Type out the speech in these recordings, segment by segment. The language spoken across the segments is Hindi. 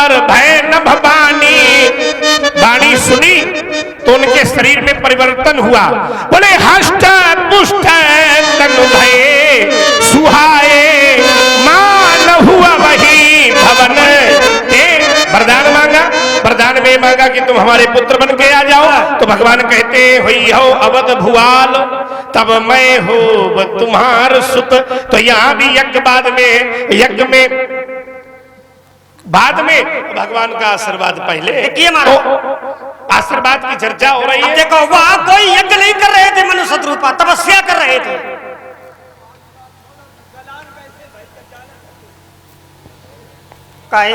बर भय नभ बानी। वाणी सुनी तो उनके शरीर में परिवर्तन हुआ। बोले हष्ट पुष्ट तनु भये सुहाए, मान हुआ वही भवन। वरदान मांगा, वरदान में मांगा कि तुम हमारे पुत्र बन के आ जाओ। तो भगवान कहते हुई हो अवध भुआल, तब मैं हो तुम्हार सुत। तो यहाँ भी यज्ञ यज्ञ में बाद में भगवान का आशीर्वाद पहले तो आशीर्वाद की चर्चा हो रही है। देखो वहां कोई यज्ञ नहीं कर रहे थे, मनु शत्रुपा तपस्या कर रहे थे। काहे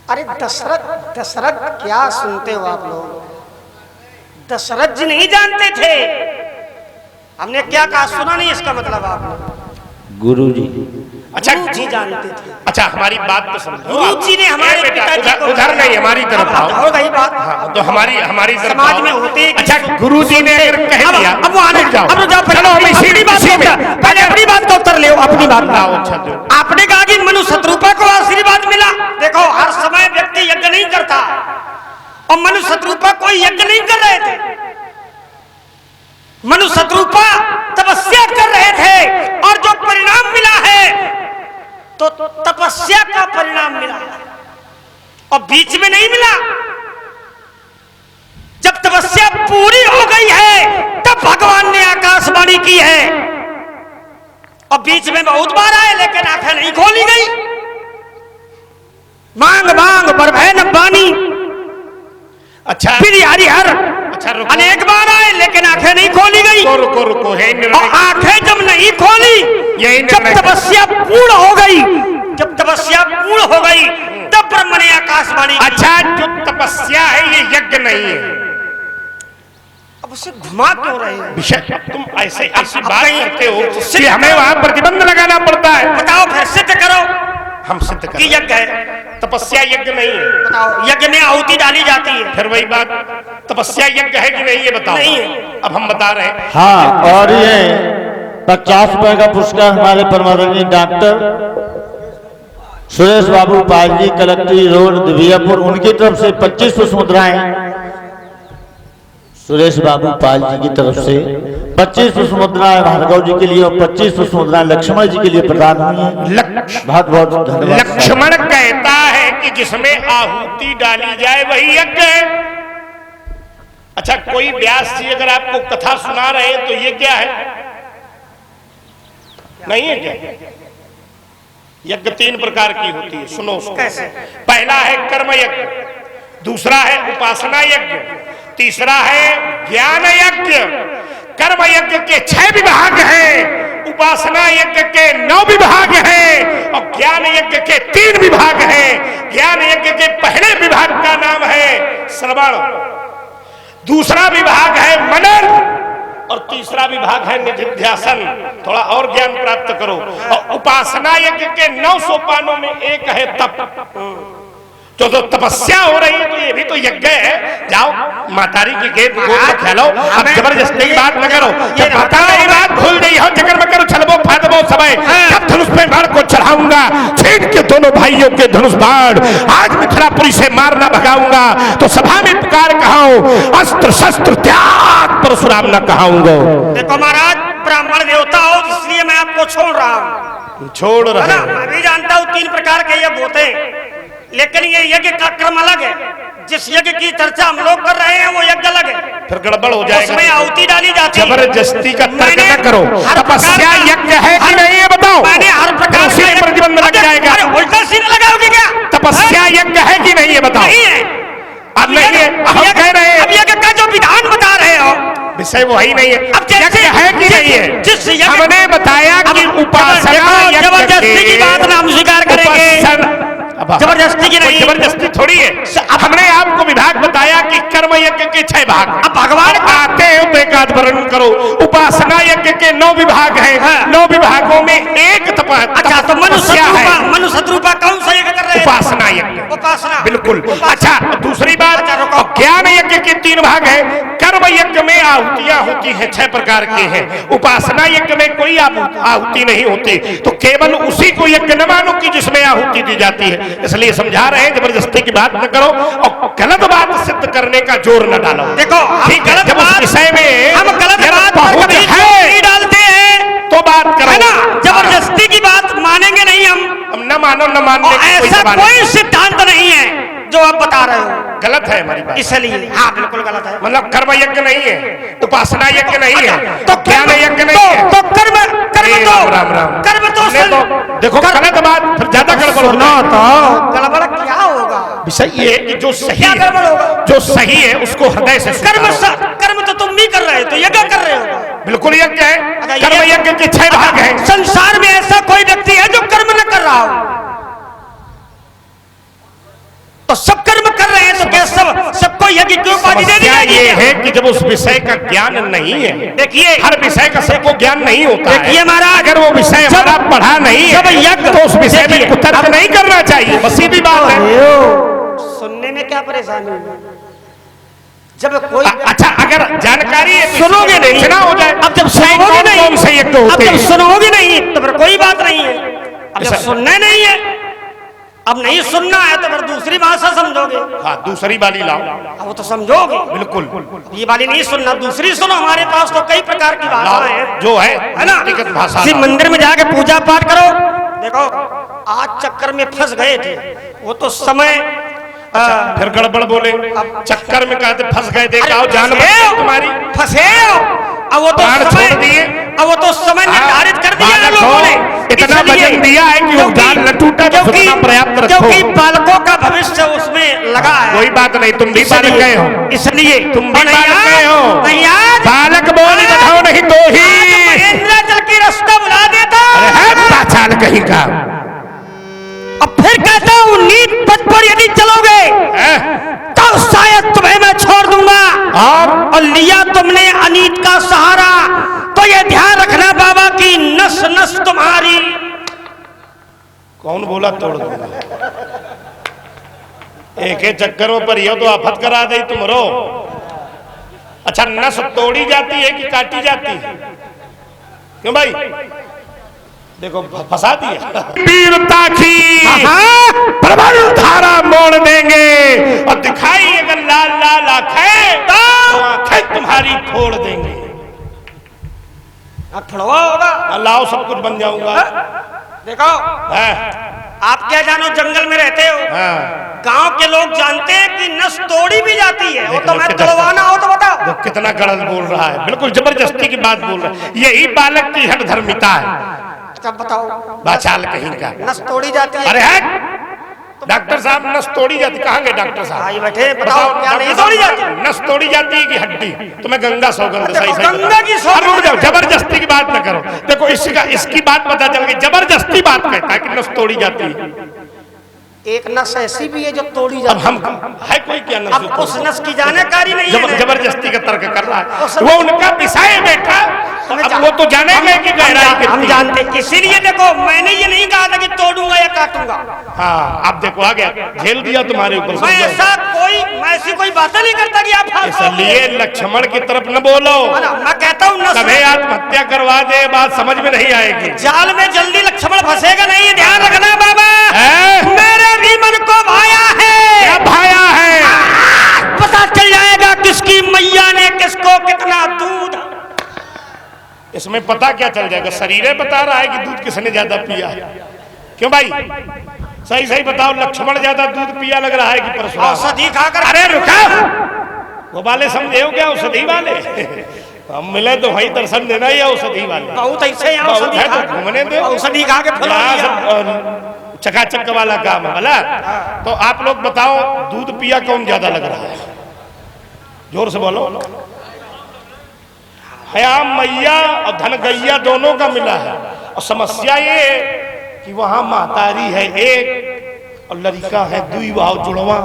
अरे दशरथ क्या सुनते हो आप लोग? दशरथ जी नहीं जानते थे। हमने क्या कहा सुना नहीं, इसका मतलब आपने गुरु जी। अच्छा जी जानते थे। अच्छा हमारी बात तो समझो। गुरु जी ने हमारे पिताजी को उधर नहीं हमारी तरफ आओ। हो गई बात। हाँ, तो हमारी तरफ समाज में होते। अच्छा गुरु जी ने कह दिया अब वो आने जाओ। अब जाओ चलो हम इसी बात पहले अपनी बात का उत्तर ले। अपनी बात लाओ। अच्छा आपने कहा कि मनु शत्रुपा को आशीर्वाद मिला। देखो हर समय व्यक्ति यज्ञ नहीं करता, और मनु शत्रुपा कोई यज्ञ नहीं कर रहे थे। मनु शत्रुपा तपस्या कर रहे थे, और जो परिणाम मिला है तो तपस्या का परिणाम मिला, और बीच में नहीं मिला। जब तपस्या पूरी हो गई है तब भगवान ने आकाशवाणी की है, और बीच में बहुत बार आए लेकिन आंखें नहीं खोली गई। मांग मांग बर भय नभ बानी। अच्छा फिर हरिहर अच्छा अनेक बार आए लेकिन आंखें नहीं खोली गई। रुको है और आंखें जब नहीं खोली, जब तपस्या पूर्ण हो गई, जब तपस्या पूर्ण हो गई तब ब्रह्म ने आकाशवाणी। अच्छा जो तपस्या है ये यज्ञ नहीं है। अब उसे घुमा क्यों रहे हो? विषय तुम ऐसी बात करते हो कि हमें वहां प्रतिबंध लगाना पड़ता है। बताओ फिर सिद्ध करो। हम सिद्ध करें। कि यज्ञ है, तपस्या यज्ञ नहीं है। बताओ यज्ञ में आहुति डाली जाती है। फिर वही बात, तपस्या यज्ञ है कि नहीं ये बताओ। नहीं है। अब हम बता रहे हैं। हाँ, और ये 50 रुपए का पुरस्कार हमारे परमादरणीय डॉक्टर सुरेश बाबू पाल जी, कलेक्ट्री रोड दिव्यापुर, उनकी तरफ से 25 मुद्राएं। सुरेश बाबू पाल जी की तरफ से 25 मुद्राएं भार्गव जी के लिए और 25 मुद्राएं लक्ष्मण जी के लिए प्रदान हुई है। बहुत बहुत धन्यवाद। लक्ष्मण कहता है कि जिसमें आहुति डाली जाए वही यज्ञ है। अच्छा कोई व्यास जी अगर आपको कथा सुना रहे हैं तो ये क्या है? नहीं है क्या? यज्ञ 3 प्रकार की होती है, सुनो उसको। कैसे? पहला है कर्म यज्ञ, दूसरा है उपासना यज्ञ, तीसरा है ज्ञान यज्ञ। कर्म यज्ञ के 6 विभाग हैं, उपासना यज्ञ के 9 विभाग हैं, और ज्ञान यज्ञ के 3 विभाग हैं। ज्ञान यज्ञ के पहले विभाग का नाम है श्रवण, दूसरा विभाग है मनन, और तीसरा विभाग है निधिध्यासन, थोड़ा और ज्ञान प्राप्त करो। और उपासना यज्ञ के 9 सोपानों में एक है तप। तो तपस्या हो रही है तो ये भी तो यज्ञ है। जाओ मातारी की गेट को खेलो। अब जबरदस्ती की बात न करो। जब माता मेरी बात भूल गई हो, जगर में करो छलबो फादबो समय, जब धनुष पे बाण को चढ़ाऊंगा, छीन के दोनों भाइयों के धनुष बाण आज मिथिलापुरी से मारना भगाऊंगा। तो सभा में पुकार कहाऊं, अस्त्र शस्त्र त्याग परशुराम न कहाऊंगा। देखो महाराज ब्राह्मण देवता हो इसलिए मैं आपको छोड़ रहा हूँ। छोड़ रहा हूं। मैं भी जानता हूँ 3 प्रकार के यज्ञ होते हैं, लेकिन ये यज्ञ का क्रम अलग है। जिस यज्ञ की चर्चा हम लोग कर रहे हैं वो यज्ञ अलग है। फिर गड़बड़ हो जाएगा। उसमें आहुति डाली जाती है। जबरदस्ती का तर्क न करो। तपस्या यज्ञ है कि नहीं ये बताओ। मैंने हर प्रकार से प्रतिबंध लग जाएगा। उल्टा सीधा लगाओगे क्या? तपस्या यज्ञ है कि नहीं ये बताओ। नहीं है। अब नहीं है, हम कह रहे हैं। अब यज्ञ का जो विधान बता रहे हो विषय वही नहीं है। अब यज्ञ है कि नहीं है? जिस हमने बताया कि उपासना जबरदस्ती की बात ना हम स्वीकार करेंगे। जबरदस्ती की नहीं, जबरदस्ती थोड़ी है। हमने आपको विभाग बताया कि कर्म यज्ञ के 6 भाग। अब भगवान आते हैं तो एक आध वर्णन करो। उपासना यज्ञ के 9 विभाग हैं। हाँ। 9 विभागों में एक अच्छा, तो तपस्या है। मनु शत्रुपा कौन सा यज्ञ कर रहे हैं? उपासना यज्ञ। उपासना, बिल्कुल। उपासना। अच्छा, दूसरी बात, अच्छा, रुको। ज्ञान यज्ञ के 3 भाग हैं। कर्म यज्ञ में आहुतियां होती हैं, 6 प्रकार की हैं। उपासना यज्ञ में कोई आहुति नहीं होती, तो केवल उसी को यज्ञ न मानो कि जिसमें आहुति दी जाती है। इसलिए समझा रहे हैं, जबरदस्ती की बात न करो और गलत बात सिद्ध करने का जोर न डालो। देखो, ठीक है, जब उस विषय में हम गलत बात पर पहुंच कभी है नहीं डालते हैं तो बात करो, है ना। जबरदस्ती की बात मानेंगे नहीं हम न मानो न मानने और की ऐसा सवाल कोई सिद्धांत नहीं है जो आप बता रहे हो। गलत है हमारी बात। इसलिए हाँ, बिल्कुल गलत है। मतलब कर्म यज्ञ नहीं है, उपासना यज्ञ नहीं है, तो ज्ञान यज्ञ नहीं है। तो कर्म तो राम राम कर्म तो देखो गलत बात, फिर ज्यादा गड़बड़ सुनो होता है। तो गड़बड़ क्या होगा? विषय ये है कि जो सही क्या गड़बड़ होगा? है, जो सही है उसको हृदय से कर्म स्वीकारो। कर्म तो तुम भी कर रहे हो, तो यज्ञ कर रहे हो। बिल्कुल यज्ञ है। अच्छा, कर्म यज्ञ के 6 भाग हैं। संसार में ऐसा कोई व्यक्ति है जो कर्म न कर रहा हो? तो सब कर्म कर रहे हैं, तो क्या सबको यज्ञ क्यों उपाधि दे दी समस्या जाती ये है? है कि जब उस विषय का ज्ञान नहीं है, देखिए, हर विषय का सबको ज्ञान नहीं होता है। देखिए महाराज, अगर वो विषय हमारा पढ़ा नहीं जब है यज्ञ तो उस विषय में देखिए, कुतर्क नहीं करना चाहिए, बस सीधी बात है। सुनने में क्या परेशानी है? जब कोई अच्छा, अगर जानकारी है तो सुनोगे नहीं, सूचना हो जाए। अब जब सुनोगे नहीं, कौन से यज्ञ अब होते जब हैं? सुनोगे नहीं तो फिर कोई बात नहीं है। अब जब ऐसा- सुनना नहीं है, अब नहीं सुनना है तो फिर दूसरी भाषा समझोगे। हाँ, दूसरी वाली लाओ। अब वो तो समझोगे, बिल्कुल ये वाली नहीं सुनना, दूसरी सुनो। हमारे पास तो कई प्रकार की भाषाएं हैं, लाओ, जो है है ना। व्यक्तिगत भाषा किसी लाओ। मंदिर में जाके पूजा पाठ करो। देखो, आज चक्कर में फंस गए थे, वो तो समय फिर गड़बड़ बोले, चक्कर में कहते फंस गए, देखा हो जान फंसे हो, तुम्हारी। फंसे हो। अब वो तो प्राण समय छोड़ दिए। अब वो तो समय निर्धारित कर दिया है बालक लोगों ने। हो, इतना इसलिए- वजन दिया है कि वो जान न टूटे, तो क्योंकि सुतना पर्याप्त रखो। क्योंकि बालकों का भविष्य उसमें लगा है। कोई बात नहीं, तुम भी बालक गए हो, इसलिए तुम भी और नहीं बालक आज- गए हो। नहीं आज बालक बोल बैठाओ, नहीं तो ही आज महेंद्राचल की रास्ता बुला देता। अरे है पाछाल कहीं का। अब फिर कहता हूँ, नीत पथ पर यदि चलोगे तो शायद तुम्हें मैं छोड़ दूंगा। और लिया तुमने अनीत का सहारा तो ये ध्यान रखना बाबा की नस नस तुम्हारी। कौन बोला तोड़ दूंगा? एक ही चक्कर में पर तो आफत करा दे तुम रो। अच्छा, नस तोड़ी जाती है कि काटी जाती है? क्यों भाई? देखो फंसा दिया। वीरता की प्रबल धारा मोड़ देंगे और दिखाई अगर लाल लाल आंखें तो आंखें तुम्हारी फोड़ देंगे। फड़वा होगा। लाओ, सब कुछ बन जाऊंगा। देखो, है? आप क्या जानो, जंगल में रहते हो, हाँ। गांव के लोग जानते हैं कि नस तोड़ी भी जाती है। वो देख तो लो मैं कितना- तोड़वाना हो तो बताओ। वो कितना गलत बोल रहा है, बिल्कुल जबरदस्ती की बात बोल रहा है। यही बालक की हट धर्मिता है। तब बताओ, बाचाल कहीं का। नस तोड़ी जाती है। अरे है डॉक्टर साहब, नस तोड़ी जाती, कहाँ गए डॉक्टर साहब? भाई बैठे, बताओ क्या नहीं डॉक्टर तोड़ी साहब, जाती? नस तोड़ी जाती है कि हड्डी? तुम्हें गंगा सौगंध देखो, सही सही गंगा बताओ। की सौगंध- अरे रुक जाओ, जबरदस्ती की बात न करो। देखो इसकी बात पता चल गई, जबरदस्ती बात कहता है कि नस तोड़ी जाती है। एक नस ऐसी भी है जो तोड़ी अब जाती हम है कोई क्या नस? अब उस नस की जानकारी नहीं है। जबरदस्ती का तर्क कर रहा है, वो उनका विषय है बेटा। अब वो तो जानेंगे कि गहराई हम कितनी है। जानते, इसीलिए देखो मैंने ये नहीं कहा था कि तोड़ूंगा या काटूंगा। हाँ, आप देखो आ गया, झेल दिया तुम्हारे ऊपर। मैं ऐसी कोई बातें नहीं करता कि आप इसलिए लक्ष्मण की तरफ न बोलो। मैं कहता हूँ नस कभी आत्महत्या करवा दे, बात समझ में नहीं आएगी। जाल में जल्दी लक्ष्मण फंसेगा नहीं, ध्यान रखना बाबा। मेरे भी मन को भाया है। क्या भाया है? पता चल जाएगा किसकी मैया ने किसको कितना दूध। इसमें पता क्या चल जाएगा? शरीर बता रहा है कि दूध किसने ज्यादा पिया। क्यों भाई? सही सही बताओ, लक्ष्मण ज्यादा दूध पिया लग रहा है कि परशुराम? औषधि खाकर। अरे रुका, वो वाले समझे हो क्या? औषधि वाले हम मिले तो वही दर्शन देना ही औषधि वाले। बहुत ऐसे हैं बहुत औषधि है, खा- तो घूमने दो। औषधि खा के फैला यहाँ दिया। सब चकाचक वाला काम है बोला। तो आप लोग बताओ, दूध पिया कौन ज्यादा लग रहा है? जोर से बोलो। हया मैया और धन गैया दोनों का मिला है। और समस्या ये है कि वहां महतारी है एक और लड़का है दुई भाव जुड़वा,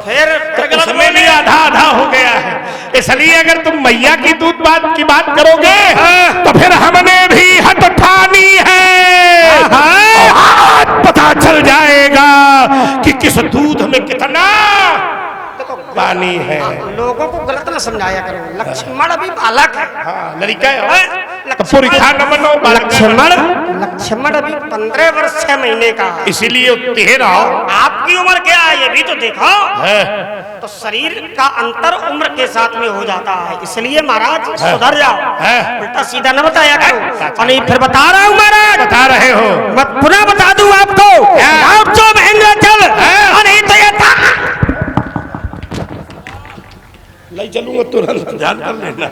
फिर उसमें भी आधा आधा हो गया है। इसलिए अगर तुम मैया की दूध बात की बात करोगे तो फिर हमने भी हद ठानी है। आज पता चल जाएगा कि किस दूध में कितना पानी है। लोगों को गलत ना समझाया करो, लक्ष्मण अभी बालक है। हाँ, लड़का है। लक्ष्मण अभी 15 वर्ष 6 महीने का है। इसीलिए तेरा आपकी उम्र क्या है ये भी तो देखो। तो शरीर का अंतर उम्र के साथ में हो जाता है, इसलिए महाराज सुधर जाओ, उल्टा सीधा न बताया करो। और नहीं फिर बता रहा हूँ महाराज, बता रहे हो, मैं पुनः बता दूं आपको। आप जो महेंद्र चल नहीं तो ये ले चलूंगा तुरंत, ध्यान कर लेना।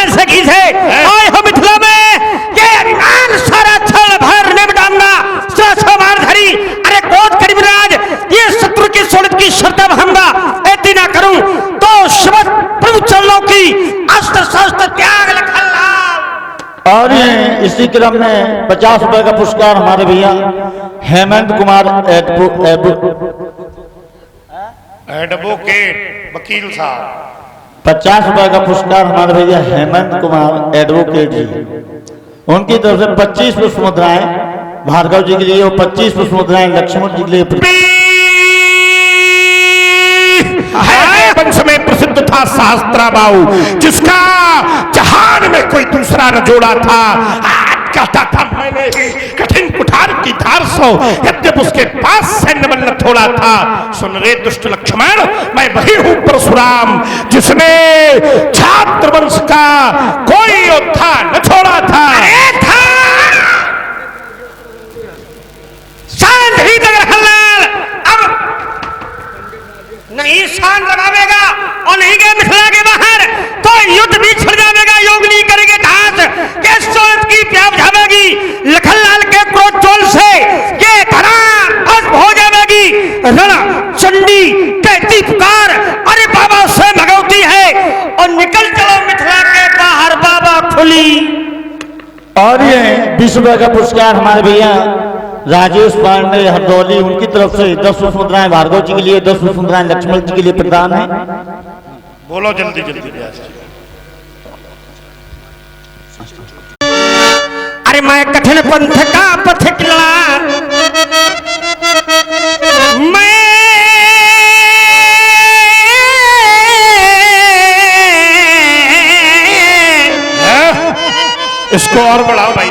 सखी से आए हो मिथिला में ये अभिमान सारा छल भर ने डांगा मार धरी। अरे कोट करीबराज ये शत्रु की सोनित की श्रद्धा भंगा ऐसी ना करूं तो शब्द प्रभु चरणों की अस्त्र शस्त्र त्याग लखनलाल। और ये इसी क्रम में 50 रुपए का पुरस्कार हमारे भैया हेमंत कुमार एडवोकेट वकील साहब, 50 रुपए का पुरस्कार हमारे भैया हेमंत कुमार एडवोकेट जी, उनकी तरफ से 25 पुष्प मुद्राएं भार्गव जी के लिए और 25 पुष्प मुद्राएं लक्ष्मण जी के लिए। वंश में प्रसिद्ध था सहस्त्राबाहु, जिसका जहान में कोई दूसरा न जोड़ा था। कहता था मैंने कठिन कुठार की धार सो, यद्यप उसके पास सैन्य बल न थोड़ा था। सुन रे दुष्ट लक्ष्मण, मैं वही हूं परशुराम जिसने छात्र वंश का कोई योद्धा न छोड़ा था। शांत ही अब नहीं शांत लगावेगा और नहीं गए मिथिला के बाहर तो युद्ध भी छिड़ जाएगा। योग नहीं करेंगे घास के सोच की प्यास जावेगी लखनलाल के क्रोध चोल से ये धरा भस्म हो जाएगी। रणा चंडी कहती पुकार, अरे बाबा से भगवती है और निकल चलो मिथिला के बाहर बाबा खुली। और ये 20 रुपए का पुरस्कार हमारे भैया राजेश पांडे हरदौली, उनकी तरफ से 10 पुष्प मुद्राएं भार्गव जी के लिए, 10 पुष्प मुद्राएं लक्ष्मण जी के लिए प्रदान है। बोलो जल्दी जल्दी। अरे मैं कठिन पंथ का पथिक लड़ा, मैं इसको और बढ़ाओ भाई।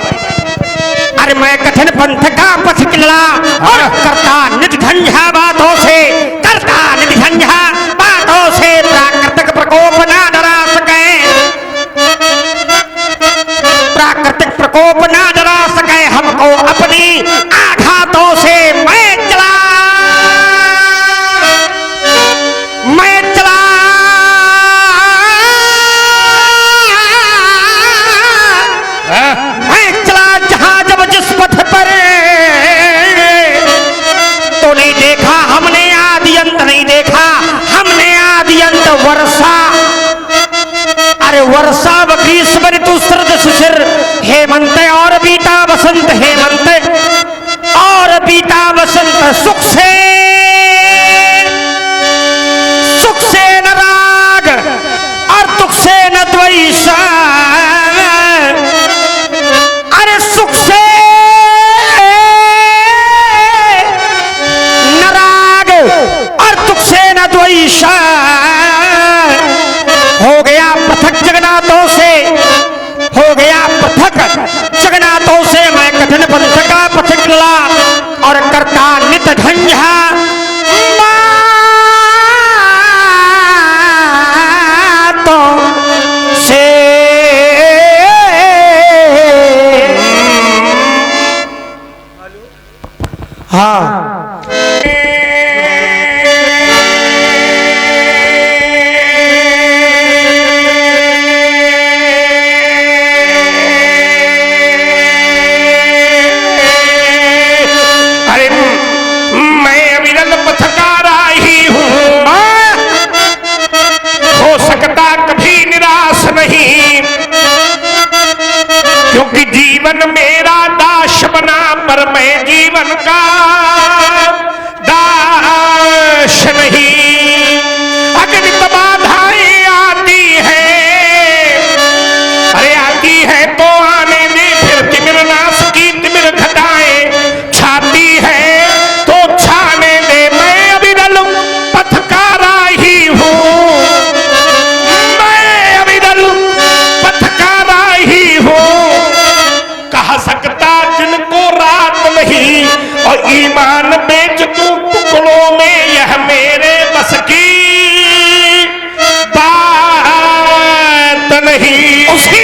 अरे मैं कठिन पंथ का पथिक लड़ा और करता निज झंझा बातों से, करता निज झंझा बातों से प्राकृतिक प्रकोप ना डरा सके, प्राकृतिक प्रकोप ना डरा सके हमको अपनी आघातों से। मैं चला जहां जब जिस पथ पर तो नहीं देखा हमने आदि अंत, नहीं देखा हमने आदि अंत। वर्षा अरे वर्षा ग्रीष्म ऋतु शरद शिशिर हेमंत और बीता बसंत, हेमंत और बीता बसंत। सुख से न राग और दुख से न द्वेष, अरे सुख से न राग और दुख से न द्वेष। हो गया पृथक जगन्नाथों से, हो गया पृथक जगन्नाथों से। मैं कठिन पंथ का पथिक लड़ा और करता नित झंझा से। हाँ जीवन मेरा दास बना पर मैं जी जीवन का दाश नहीं। अगणित बाधाएं आती है, अरे आती है तो आने दे, फिर तिमिर नाश की तिमिर घटाएं छाती है तो छाने दे। मैं अविरल पथ का राही हूँ, मैं अविरल पथ का राही हूँ। कह सकता जिनको रात नहीं, और ईमान बेच तू टुकड़ों में, यह मेरे बस की बात नहीं। उसी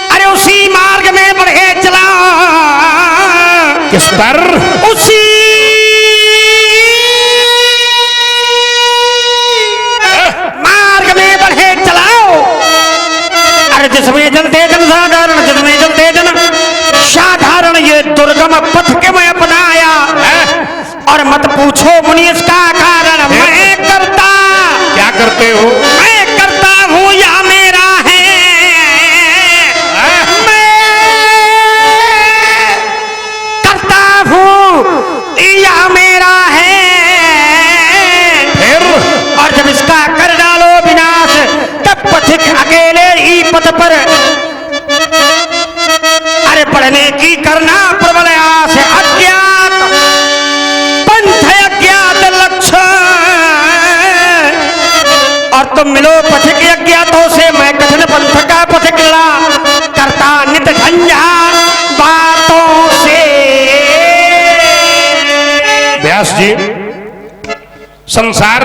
अरे उसी मार्ग में बढ़े चला, किस पर? उसी मार्ग में बढ़े चलाओ। अरे जिसमें जलते जन साधारण, जिसमें जलते जन साधारण, ये दुर्गम पथ के मैं अपनाया। और मत पूछो मुनि इसका कारण, मैं करता, क्या करते हो? मैं करता हूँ या मेरा है, मैं करता हूँ या मेरा है। फिर और जब इसका कर डालो विनाश, तब पथिक अकेले ही पथ पर, अरे पढ़ने की करना प्रबल आस। अज्ञात पंथ अज्ञात लक्ष्य, और तुम मिलो पथिक अज्ञातों से। मैं कठिन पंथ का पथिक लड़ा, करता नित झंझा बातों से। व्यास जी, संसार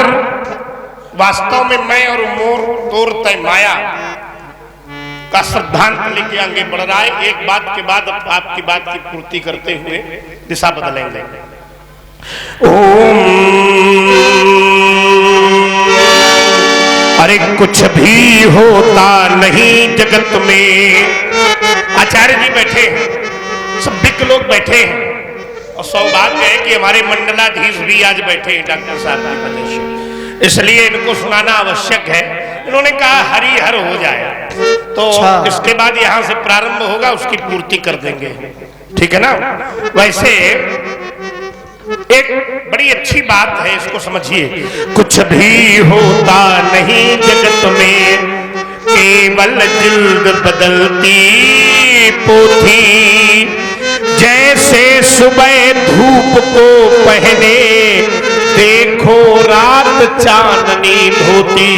वास्तव में मैं और मोर तोर तय माया का सिद्धांत लेके आगे बढ़ रहा है। एक बात के बाद आपकी बात की पूर्ति करते हुए दिशा बदलेंगे। ओम, अरे कुछ भी होता नहीं जगत में। आचार्य जी बैठे हैं, सभ्य लोग बैठे हैं, और सौभाग्य है कि हमारे मंडलाधीश भी आज बैठे हैं डॉक्टर साहब की वजह से, इसलिए इनको सुनाना आवश्यक है। इन्होंने कहा हरिहर हो जाए, तो इसके बाद यहां से प्रारंभ होगा, उसकी पूर्ति कर देंगे, ठीक है ना। वैसे एक बड़ी अच्छी बात है, इसको समझिए। कुछ भी होता नहीं जगत में, केवल जिल्द बदलती पोथी। जैसे सुबह धूप को पहने, देखो रात चांदनी धोती।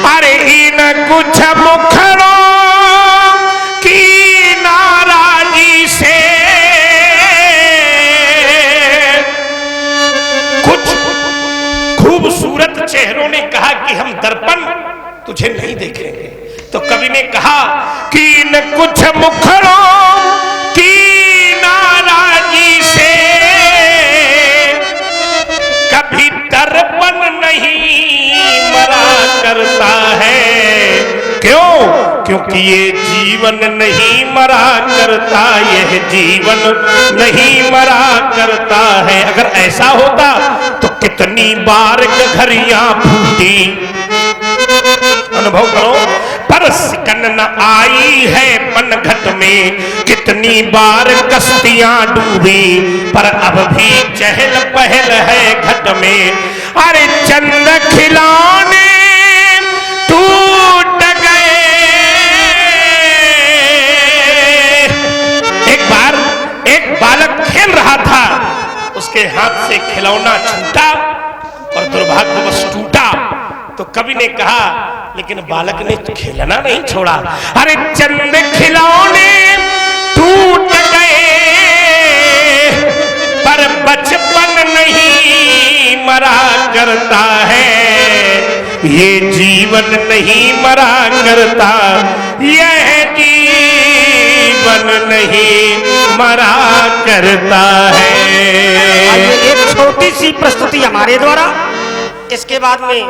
अरे इन कुछ मुखरों की नाराजी से, कुछ खूबसूरत चेहरों ने कहा कि हम दर्पण तुझे नहीं देखेंगे, तो कवि ने कहा कि इन कुछ मुखरों की नाराजी से, कभी दर्पण नहीं मरा करता है। क्यों? क्योंकि ये जीवन नहीं मरा करता, यह जीवन नहीं मरा करता है। अगर ऐसा होता तो कितनी बार घड़ियां फूटी, अनुभव करो। पर सिकन न आई है पनघट में, कितनी बार कश्तियां डूबी, पर अब भी चहल पहल है घट में। अरे चंद खिलौने टूट गए। एक बार एक बालक खेल रहा था, उसके हाथ से खिलौना छूटा और दुर्भाग्यवश टूटा, तो कवि ने कहा लेकिन बालक ने खेलना नहीं छोड़ा। अरे चंद खिलौने टूट गए, पर बचपन नहीं मरा करता है। ये जीवन नहीं मरा करता, यह जीवन नहीं मरा करता है। एक छोटी सी प्रस्तुति हमारे द्वारा, इसके बाद में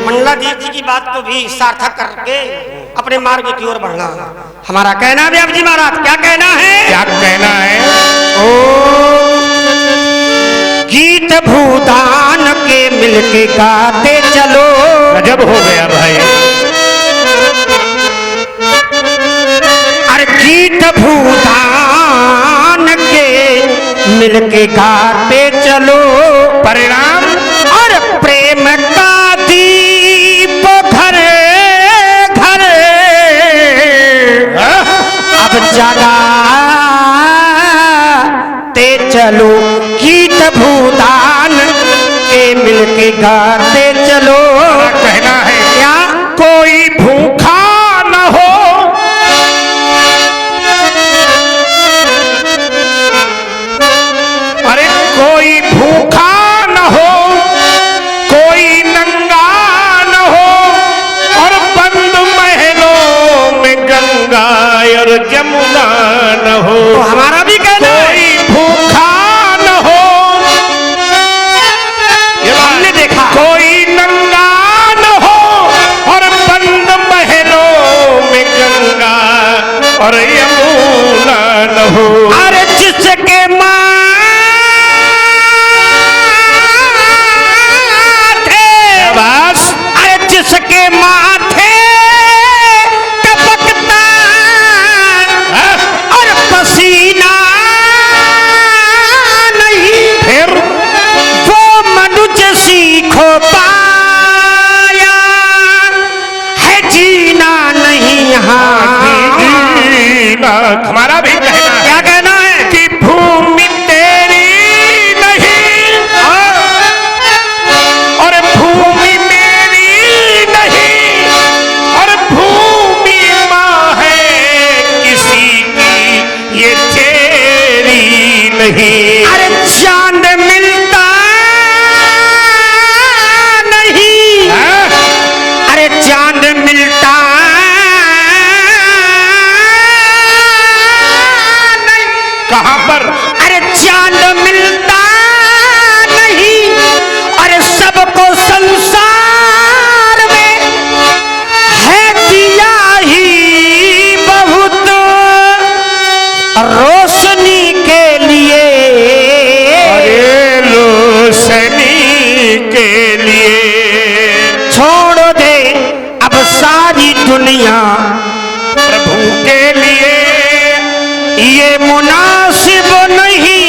मंडलाधीश जी की बात को भी सार्थक करके अपने मार्ग की ओर बढ़ना हमारा कहना है। व्यास जी महाराज क्या कहना है? क्या कहना है? गीत भूदान के मिलके गाते चलो। गजब हो गया भाई। गाते चलो परिणाम और प्रेम का दीप घर घर अब जगाते चलो गीत भूदान के मिलके गाते चलो। कहना है क्या कोई भूखा न हो, अरे कोई भूखा न हो, कोई नंगा न हो, और बंद महलों में गंगा और जमुना न हो। तो हमारा भी कहना है कोई भूखा न हो, ये हमने देखा कोई नंगा न हो, और बंद महलों में गंगा और यमुना न हो। अरे जिसके माथे बस अरे जिसके माथे टपकता और पसीना नहीं फिर वो मनुष्य सीखो पाया है जीना नहीं यहाँ। हमारा भी कहना है क्या कहना है कि भूमि तेरी नहीं और भूमि मेरी नहीं, और भूमि माँ है किसी की ये तेरी नहीं। अरे चांद मिलता नहीं हाँ? अरे चांद मिलता नहीं कहाँ पर? अरे चांद मिलता नहीं अरे सबको संसार में है दिया ही बहुत रोशनी के लिए। अरे रोशनी के लिए छोड़ दे अब सारी दुनिया प्रभु के लिए, ये मुनासिब नहीं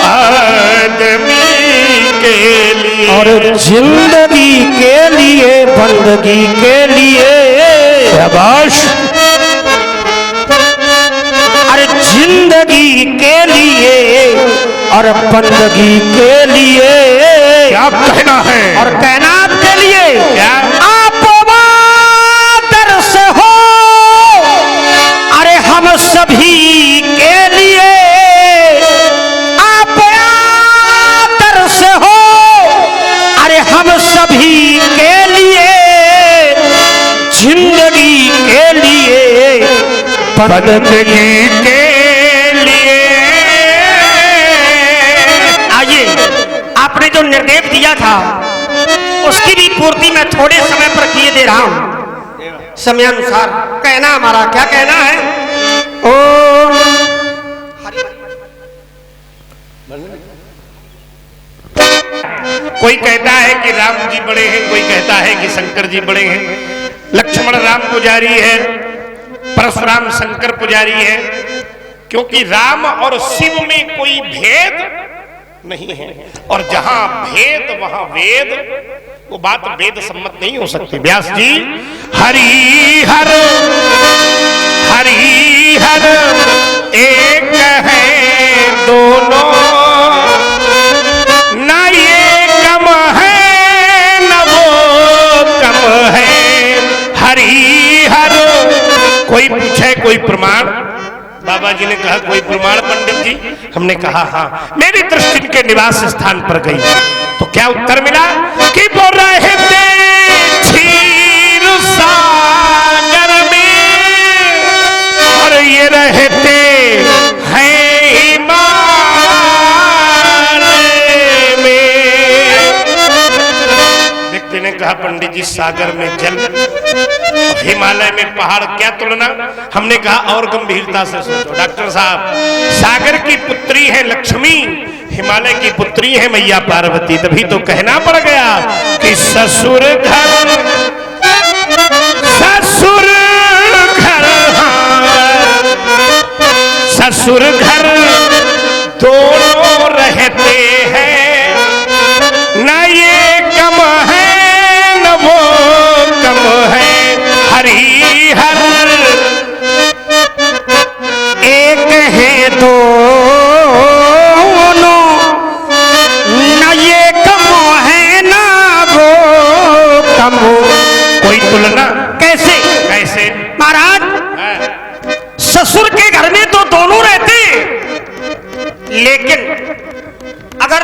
आदमी के लिए। और जिंदगी के लिए बंदगी के लिए शाबाश। अरे जिंदगी के लिए और बंदगी के लिए क्या कहना है? और कहना आपके लिए क्या? आप वादर से हो अरे हम सभी के लिए आप आदर से हो अरे हम सभी के लिए जिंदगी के लिए बंदगी के लिए। आइए आपने जो निर्देश दिया था उसकी भी पूर्ति मैं थोड़े समय पर किए दे रहा हूं समयानुसार। कहना हमारा क्या कहना है? ओ कोई कहता है कि राम जी बड़े हैं, कोई कहता है कि शंकर जी बड़े हैं। लक्ष्मण राम पुजारी है, परशुराम शंकर पुजारी है, क्योंकि राम और शिव में कोई भेद नहीं है, और जहां भेद वहां वेद। वो बात वेद सम्मत नहीं हो सकती। व्यास जी हरि हर एक है दोनों, ना ये कम है न वो कम है। हरि हर कोई पूछे कोई प्रमाण? बाबा जी ने कहा कोई प्रमाण पंडित जी? हमने कहा हाँ। मेरी दृष्टि के निवास स्थान पर गई तो क्या उत्तर मिला कि वो रहते क्षीर सागर में और ये रहते हैं हिमालय में। व्यक्ति ने कहा पंडित जी सागर में जल, हिमालय में पहाड़, क्या तुलना? हमने कहा और गंभीरता से सोचो डॉक्टर साहब, सागर की पुत्री है लक्ष्मी, हिमालय की पुत्री है मैया पार्वती। तभी तो कहना पड़ गया कि ससुर घर ससुर घर कैसे? महाराज हाँ, ससुर के घर में तो दोनों रहते, लेकिन अगर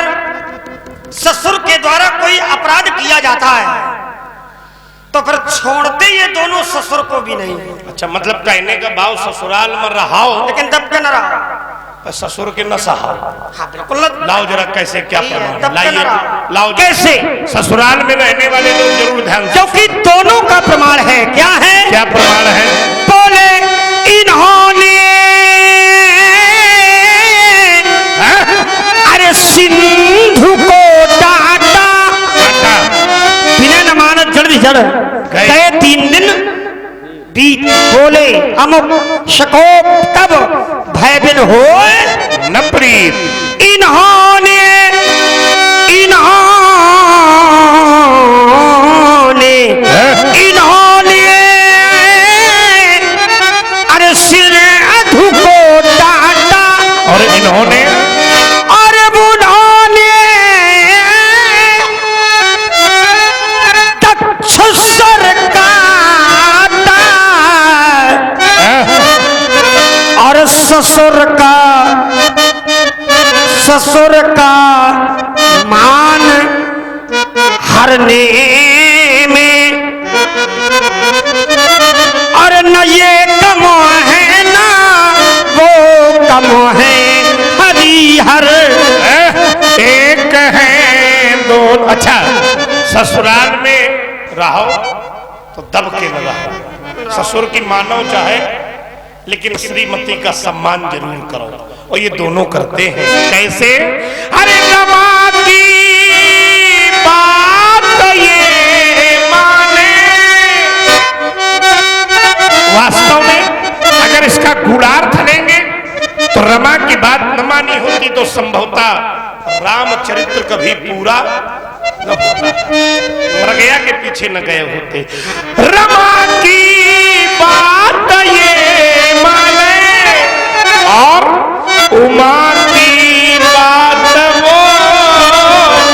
ससुर के द्वारा कोई अपराध किया जाता है तो फिर छोड़ते ये दोनों ससुर को भी नहीं। अच्छा, मतलब कहने का भाव ससुराल में रहाओ लेकिन दब के न रहा, पर ससुर के न सहाओ। हाँ बिल्कुल। लाओ जरा कैसे, क्या ठीक है, प्रमाण? तब के लाइए, न रहा। लाओ। कैसे? ससुराल में रहने वाले लोग जरूर ध्यान से। क्योंकि दोनों का प्रमाण है। क्या है? क्या प्रमाण है? बोले इन्होंने अरे सिंधु को डांटा, बिना न मानत जड़ जड़ गए 3 दिन बीत। बोले अमुक शकोप तब भय बिन होए न प्रीत। इन्होंने अरे सिर अधु को डांटा, और इन्होंने और उन्होंने दक्ष सर काटा, और ससुर का मान हरने में, और न ये कम है ना वो कम है हरिहर। एक है दो। अच्छा, ससुराल में रहो तो दब के न रहो। ससुर की मानो चाहे, लेकिन श्रीमती का सम्मान जरूर करो, और ये दोनों करते हैं। कैसे? अरे रमा की बात ये माने, वास्तव में अगर इसका गूढ़ार्थ लेंगे तो रमा की बात न मानी होती तो संभवतः रामचरित्र कभी पूरा न होता, मर गया के पीछे न गए होते। रमा की बात ये माने और उमा की बात वो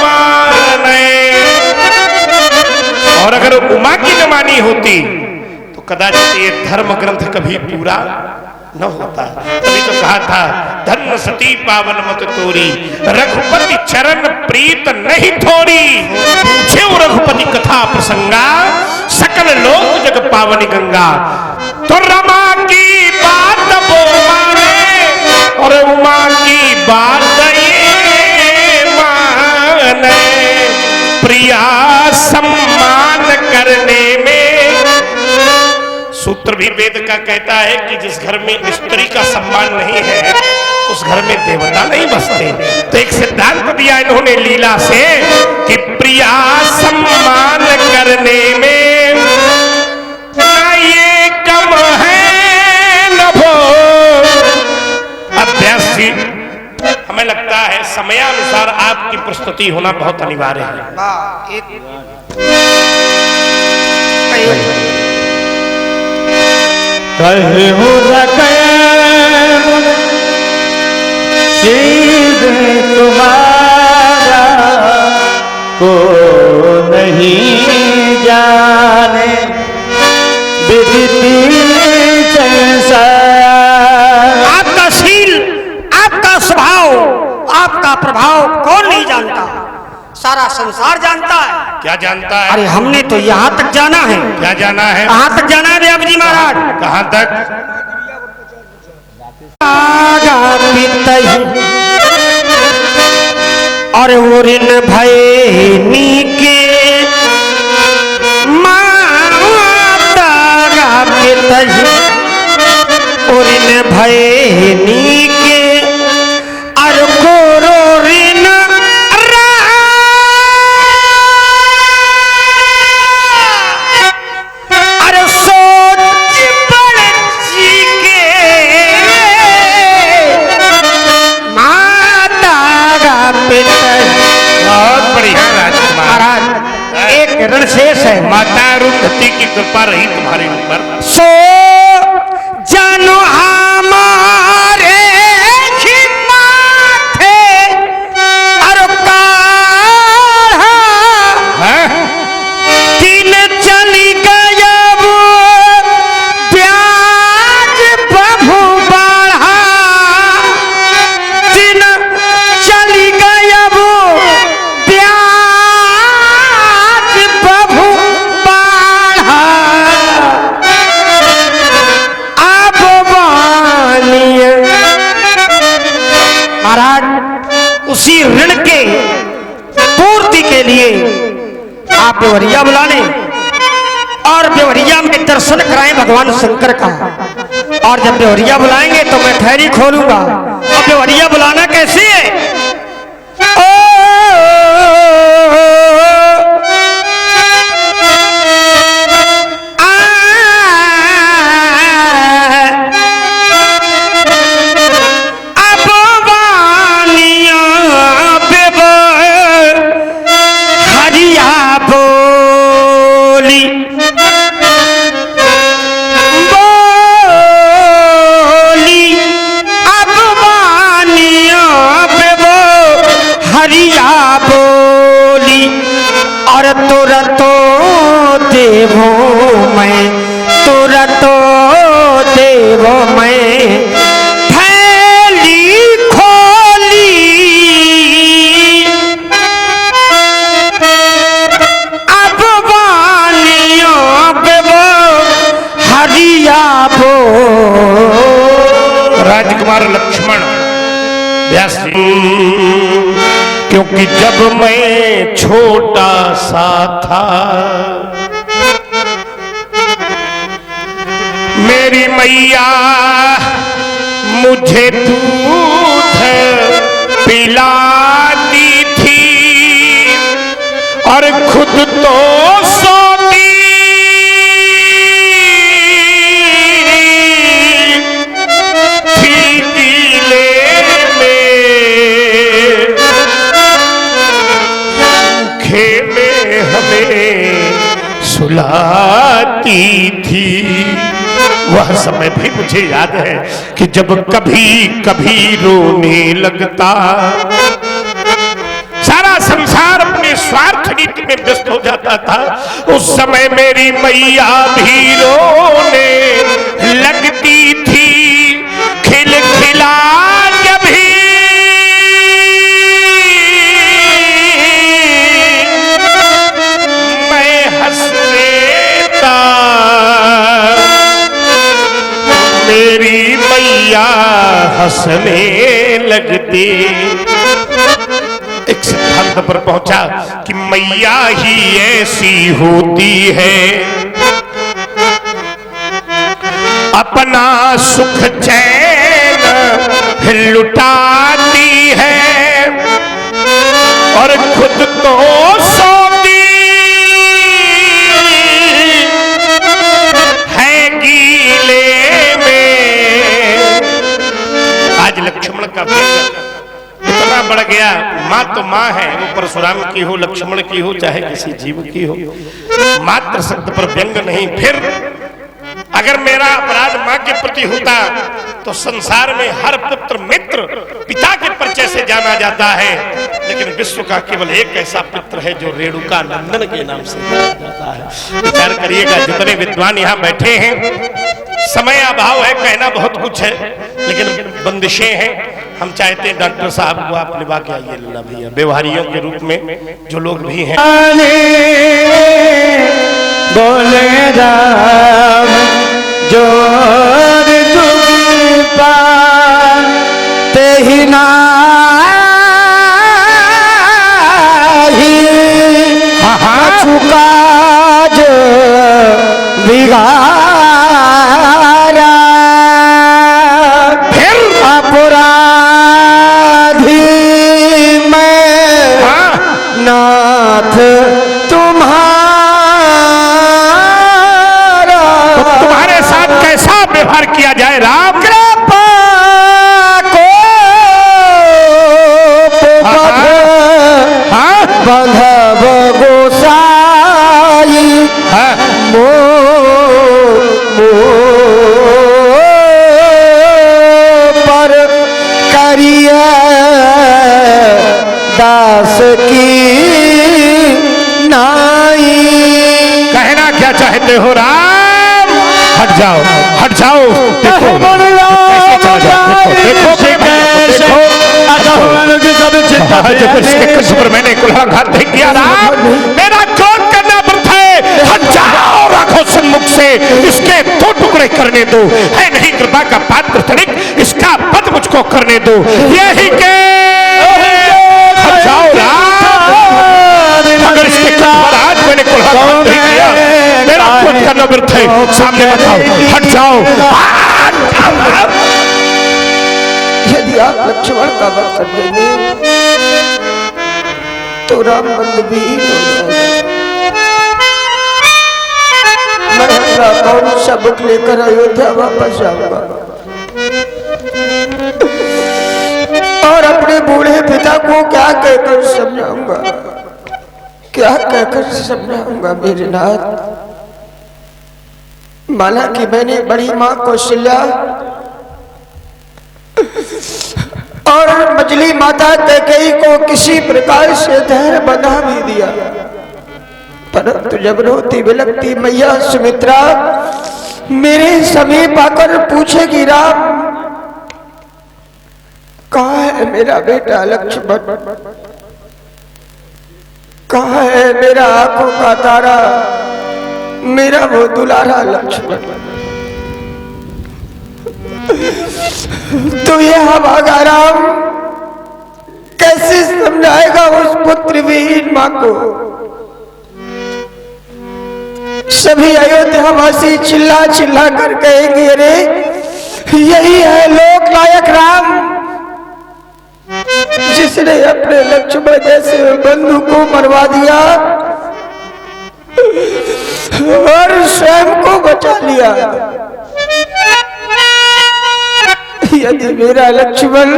माने, और अगर उमा की न मानी होती तो कदाचित ये धर्म ग्रंथ कभी पूरा न होता। तभी तो कहा था, धन सती पावन मत तोरी, रघुपति चरण प्रीत नहीं थोड़ी, पूछे रघुपति कथा प्रसंगा, सकल लोक जग पावनी गंगा। तो रमा की बात वो माने और उमा की बात ये माने। प्रिया सम्मान करने में, सूत्र भी वेद का कहता है कि जिस घर में स्त्री का सम्मान नहीं है उस घर में देवता नहीं बसते। तो एक सिद्धांत दिया इन्होंने लीला से कि प्रिया सम्मान करने में ना ये कम है न वो। अभ्यास जी, हमें लगता है समयानुसार आपकी प्रस्तुति होना बहुत अनिवार्य है। कहूँ शीद तुम्हारा को नहीं जाने, विदिती आपका शील, आपका स्वभाव, आपका प्रभाव कौन नहीं जानता? सारा संसार जानता है। क्या जानता है? अरे हमने तो यहाँ तक जाना है। क्या जाना है? कहाँ तक जाना है देव जी महाराज? कहाँ तक? और उरिन भैनी के माता उरिन भैनी के और गोरो ऋण शेष है। माता अरुंधति की कृपा रही तुम्हारे ऊपर, सो जानो हमारे माथे और तीन चली गया वो बेवरिया बुलाने और बेवरिया में दर्शन कराएं भगवान शंकर का। और जब बेवरिया बुलाएंगे तो मैं ठहरी खोलूंगा। और बेवरिया बुलाना कैसी है? राजकुमार लक्ष्मण व्यास जी, क्योंकि जब मैं छोटा सा था मेरी मैया मुझे दूध पिलाती थी और खुद तो सोती थी गीले में, भूखे में हमें सुलाती थी। वह समय भी मुझे याद है कि जब कभी कभी रोने लगता, सारा संसार अपने स्वार्थ नीति में व्यस्त हो जाता था, उस समय मेरी मैया भी रोने लगती थी। खिलखिला जब भी मैं हंस देता, मेरी मैया हंसने लगती। एक सिद्धांत पर पहुंचा कि मैया ही ऐसी होती है, अपना सुख चैन लुटाती है और खुद तो सोती है गीले में। आज लक्ष्मण का इतना बढ़ गया, माँ तो माँ है, वो परशुराम की हो, लक्ष्मण की हो, चाहे किसी जीव की हो, मात्र शब्द पर व्यंग नहीं। फिर अगर मेरा अपराध माँ के प्रति होता तो संसार में हर पुत्र मित्र पिता के परिचय से जाना जाता है, लेकिन विश्व का केवल एक ऐसा पुत्र है जो रेणुका नंदन के नाम से जाना जाता है। विचार करिएगा, जितने विद्वान यहाँ बैठे हैं, समय अभाव है, कहना बहुत कुछ है, लेकिन बंदिशें हैं। हम चाहते हैं डॉक्टर साहब को आप निभा के आइए लल्ला भैया, व्यवहारियों के रूप में जो लोग भी हैं। बोले राम जोर जुग पाते ही नाही, चुका जो बिगारा, फिर अपराधी मैं नाथ तुम्हारे साथ कैसा व्यवहार किया जाए राम? कृपा को बंधव गोसाई मो पर करिए दास की नाई। कहना क्या चाहते हो राम? हट जाओ, हट जाओ, देखो कैसे चला जाओ, देखो पर मैंने कुल्हाघात नहीं किया राम, मेरा क्रोध करना व्यर्थ है। हट जाओ, रखो सम्मुख से, इसके दो टुकड़े करने दो, है नहीं कृपा का पात्र तनिक, इसका पद मुझको करने दो। यही के हट जाओ राम, अगर इसके आज मैंने कौन नहीं किया। मेरा खुद का नंबर थे, सामने बताओ, हट जाओ। यदि आप लक्ष्मण का वध कर देंगे तो राम बंधु विहीन हो जाएगा। मैं अपना कौन सबक लेकर अयोध्या वापस जाऊंगा और अपने बूढ़े पिता को क्या कहकर समझाऊंगा, क्या कहकर समझाऊंगा मेरे नाथ। माना कि मैंने बड़ी माँ कौशल्या और मजली माता कैकेयी को किसी प्रकार से धैर्य बंधा भी दिया, परंतु जब रोती बिलखती मैया सुमित्रा मेरे समीप आकर पूछेगी, राम कहाँ है मेरा बेटा लक्ष्मण, कहाँ है मेरा आंखों का तारा, मेरा वो दुलारा लक्ष्मण। तो यह भागा राम कैसे समझाएगा उस पुत्र विहीन मां को। सभी अयोध्यावासी चिल्ला चिल्ला कर कहेंगे, अरे यही है लोक नायक राम, जिसने अपने लक्ष्मण जैसे बंधु को मरवा दिया और स्वयं को बचा लिया। यदि मेरा लक्ष्मण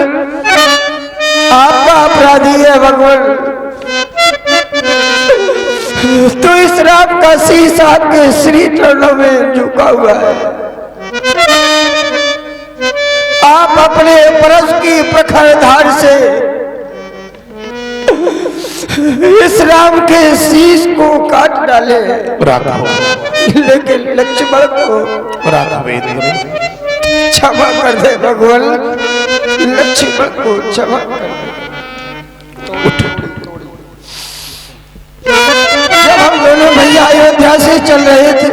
आपका अपराधी है भगवान, तो इस राम का शीश आपके श्री चरणों में झुका हुआ है। आप अपने परश की प्रखर धार से इस राम के शीश को काट डाले, लेकिन लक्ष्मण को क्षमा कर दे भगवान, लक्ष्मण को क्षमा कर दे। जब हम दोनों भैया अयोध्या से चल रहे थे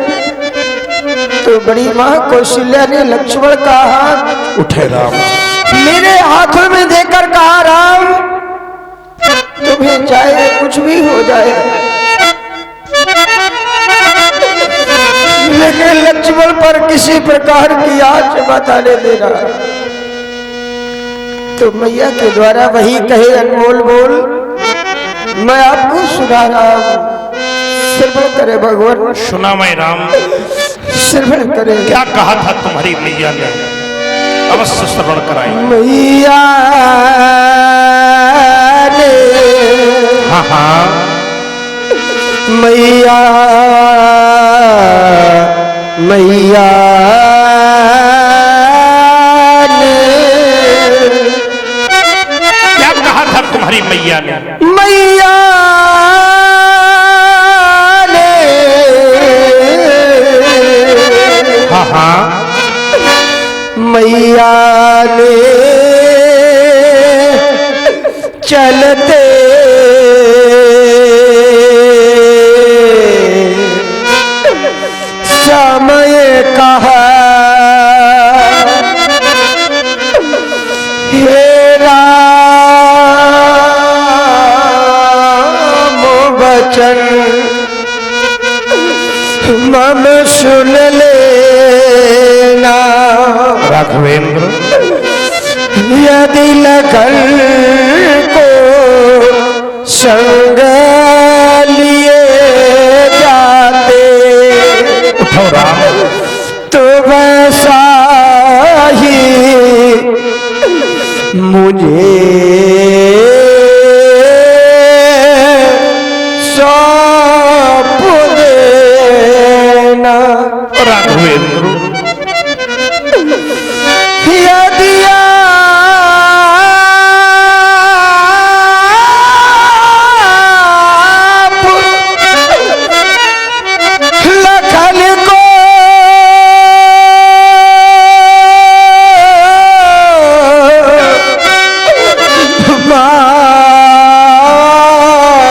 तो बड़ी माँ कौशल्या ने लक्ष्मण का हाथ उठे राम, मेरे हाथों में देकर कहा, राम तुम्हें चाहे कुछ भी हो जाए लेकिन लक्ष्मण पर किसी प्रकार की आँच मत आने देना। तो मैया के द्वारा वही कहे अनमोल बोल मैं आपको सुना रहा हूं, श्रवण करे भगवान। सुना मैं राम, श्रवण करे। क्या कहा था तुम्हारी मैया ने, अवश्य श्रवण कराएं। मैया ने, हाँ हाँ, मैया मैया ने, क्या कहा था तुम्हारी मैया ने? मैया ने, हाँ हाँ, मैया ने चलते समय कहा, हे राम वचन मम सुन लेना, राघवेंद्र यदि लखन को संग लिए जाते उठो राम, तो वैसा ही मुझे सौंप देना। राघवेंद्र यदि आप लखन को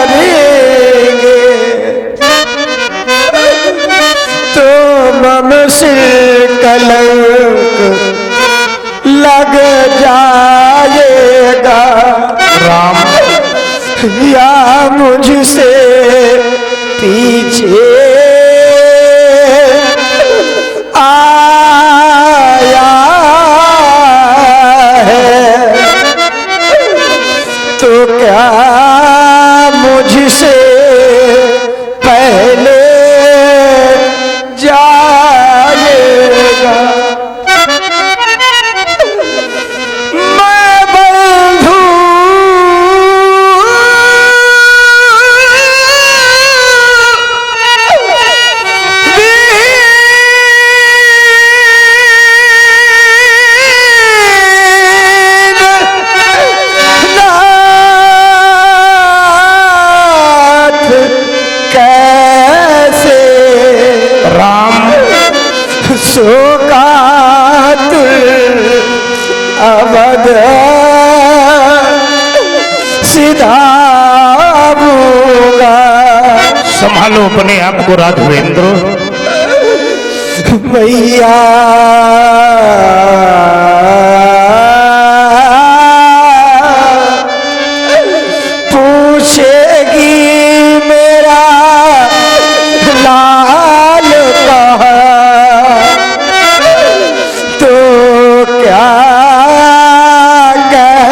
मारेंगे तो मम सिर कलंक लग जाएगा राम, या मुझसे पीछे आया है तो क्या मुझसे पहले जाएगा। मैं बंधु कैसे राम शोकातुर अवध सिधाऊंगा। संभालो अपने आप को राघवेंद्र। मैया पूछेगी मेरा लाल कहाँ तो क्या कह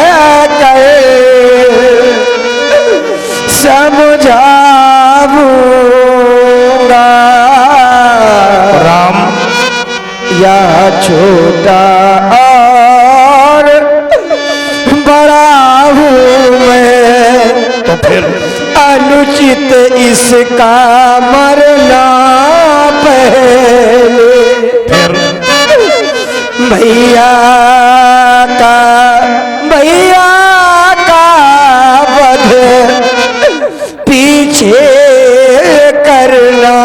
कर समझाऊंगा। राम या छोटा और बड़ा हूँ मैं तो फिर अनुचित इसका मरना पहले। फिर भैया का वध पीछे करना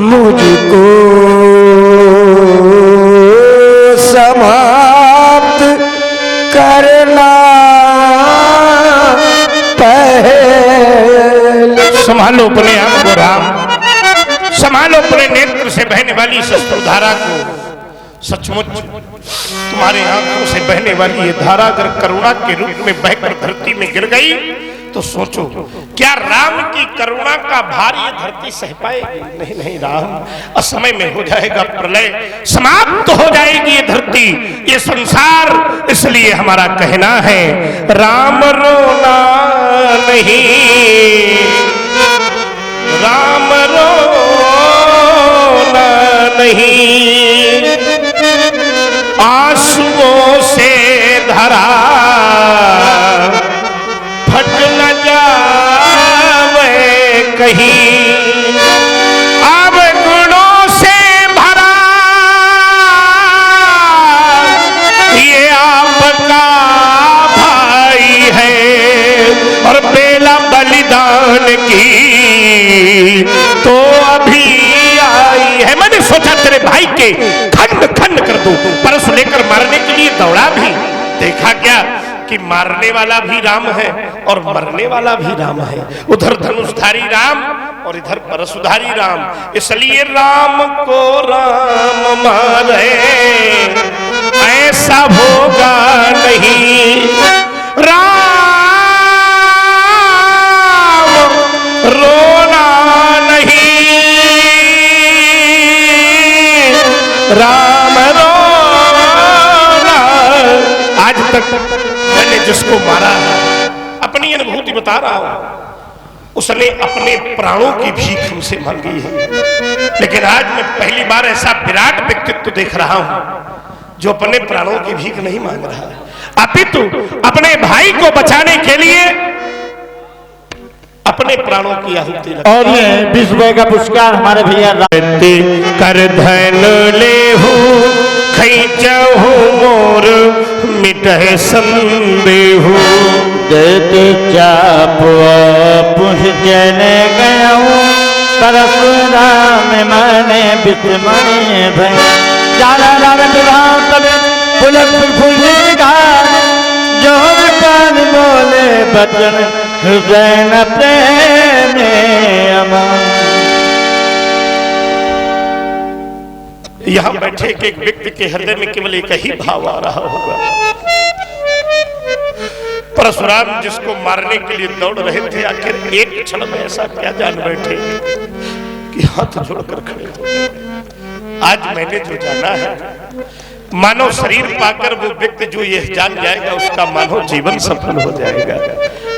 मुझको समाप्त करना पहले। संभालो अपने आप को राम। संभालो अपने नेत्र से बहने वाली शस्त्रधारा को। सचमुच तुम्हारे आंखों से बहने वाली ये धारा अगर करुणा के रूप में बहकर धरती में गिर गई तो सोचो क्या राम की करुणा का भार ये धरती सह पाएगी? नहीं नहीं राम, असमय में हो जाएगा प्रलय, समाप्त हो जाएगी ये धरती, ये संसार। इसलिए हमारा कहना है राम रोना नहीं, राम रोना नहीं, आंसुओं से धरा फट न जावे कहीं, अब गुणों से भरा ये आपका भाई है और बेला बलिदान की तो अभी आई है। मैंने सोचा तेरे भाई के खंड खंड कर दूं, परस लेकर मारने के लिए दौड़ा भी, देखा क्या कि मारने वाला भी राम है और मरने वाला भी राम है। उधर धनुषधारी राम और इधर परशुधारी राम, इसलिए राम को राम मारे ऐसा होगा नहीं। राम रोना नहीं, राम रोना। आज तक मैंने जिसको मारा है अपनी अनुभूति बता रहा हूं, उसने अपने प्राणों की भीख हमसे मांगी है, लेकिन आज मैं पहली बार ऐसा विराट व्यक्तित्व देख रहा हूं जो अपने प्राणों की भीख नहीं मांग रहा है, अपितु अपने भाई को बचाने के लिए अपने प्राणों की आहुति लगा। और ये 20 रुपए का पुरस्कार हमारे भैया कर धन लेहू खैचहू मोर मिटह संदेहू, देते चाप पुष चले गया परशुराम मैंने बिस्मय भय जाला राम विवाह तब पुलक फूल जो कान बोले बचन हृदय न प्रेम अमन। यहां बैठे एक व्यक्ति के हृदय में केवल एक ही भाव आ रहा होगा, परशुराम जिसको मारने के लिए दौड़ रहे थे, आखिर एक क्षण में ऐसा क्या जान बैठे कि हाथ जोड़कर खड़े हो गए। आज मैंने जो जाना है, मानव शरीर पाकर वो व्यक्ति जो ये जान जाएगा उसका मानव जीवन सफल हो जाएगा।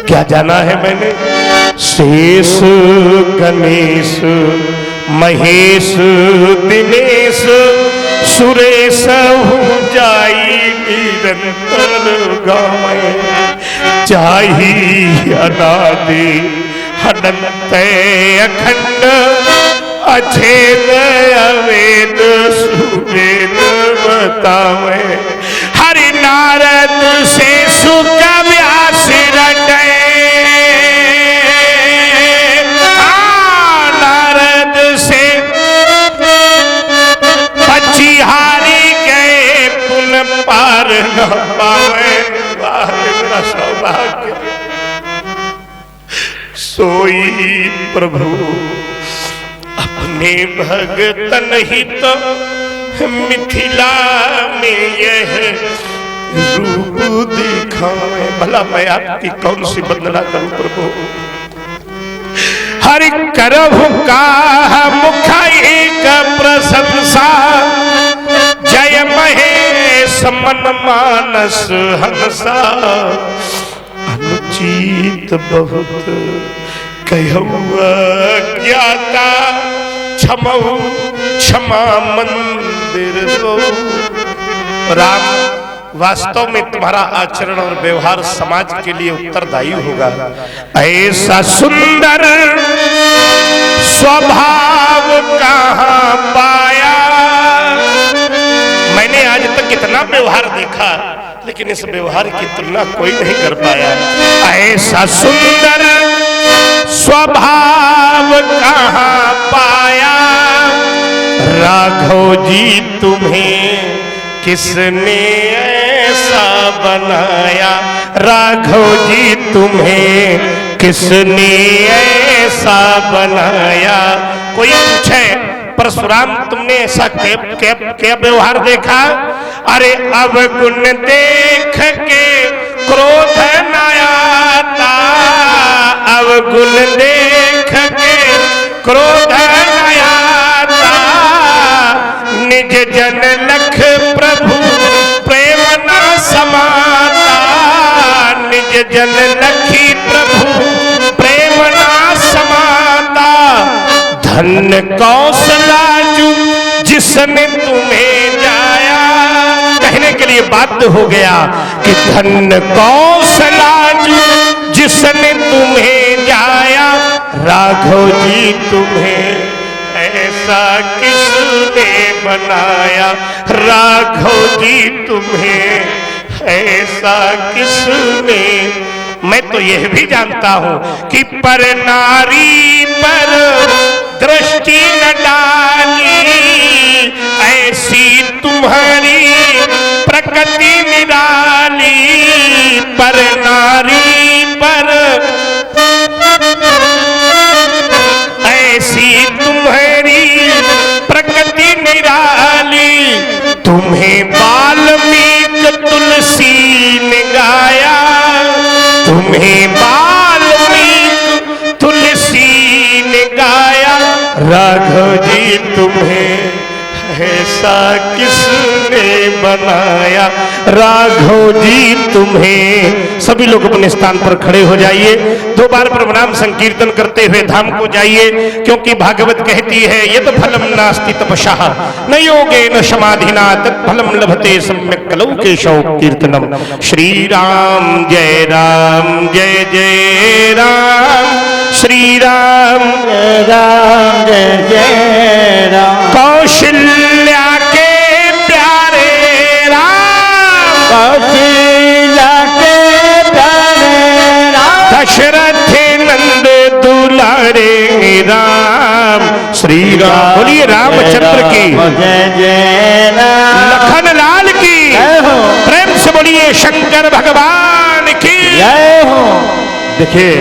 क्या जाना है मैंने? शेष गणेश महेश दिनेश सुरेश जाई निरंतर गावे, चाही अनादि अनंत अखंड अछेद अवेद सुवेद बतावे। हरि नारद से सुख व्यास रटे, नारद से पक्षिहारी गए पुन पार न पावे। वाह मेरा सौभाग्य, सोई प्रभु अपने भगतन हित मिथिला में यह रूप दिखावे। भला मैं आपकी कौन सी वंदना करूं प्रभु? हरि करहु का मुख एक प्रशंसा, जय महेश मन मानस हंसा। अनुचित बहुत कहु ज्ञाता, क्षमहु क्षमा मंदिर दो। राम, वास्तव में तुम्हारा आचरण और व्यवहार समाज के लिए उत्तरदायी होगा। ऐसा सुंदर स्वभाव कहाँ पाया? मैंने आज तक इतना व्यवहार देखा, लेकिन इस व्यवहार की तुलना कोई नहीं कर पाया। ऐसा सुंदर स्वभाव कहाँ पाया? राघव जी तुम्हें किसने ऐसा बनाया? राघव जी तुम्हें किसने ऐसा बनाया? कोई पूछे परशुराम तुमने ऐसा क्या व्यवहार देखा? अरे अवगुण देख के क्रोध न आता, अवगुण देख के क्रोध न आता। निज जन लख प्रभु प्रेम न समाता, निज जन लखी प्रभु प्रेम न समाता। धन कौशलाजू जिसने तुम्हें जाया, कहने के लिए बाध्य हो गया कि धन कौशलाजू जिसने तुम्हें जाया। राघव जी तुम्हें ऐसा किसने बनाया? राघव जी तुम्हें ऐसा किसने? मैं तो यह भी जानता हूं कि पर नारी पर दृष्टि न डाली, ऐसी तुम्हारी प्रकृति निराली। पर नारी पर ऐसी तुम्हारी प्रकृति निराली। तुम्हें वाल्मीकि तुलसी ने गाया, तुम्हें वाल्मीकि तुलसी ने गाया। राघव जी तुम्हें ऐसा किसने बनाया? राघव जी तुम्हें। सभी लोग अपने स्थान पर खड़े हो जाइए, 2 बार प्रणाम संकीर्तन करते हुए धाम को जाइए, क्योंकि भागवत कहती है यद फलम नास्ति तपस्या न योगेन समाधिना तत्फलम लभते सम्यक् कलौ केशव कीर्तनम। श्री राम जय राम जय जय राम, श्री राम जय राम जय जय राम। कौशल्या के प्यारे राम, कौशल्या के प्यारे राम। दशरथ नंद दुलारे राम। श्री राम। बोलिए रामचंद्र की जय जय राम। लखन लाल की जय हो। प्रेम से बोलिए शंकर भगवान की जय हो। देखिए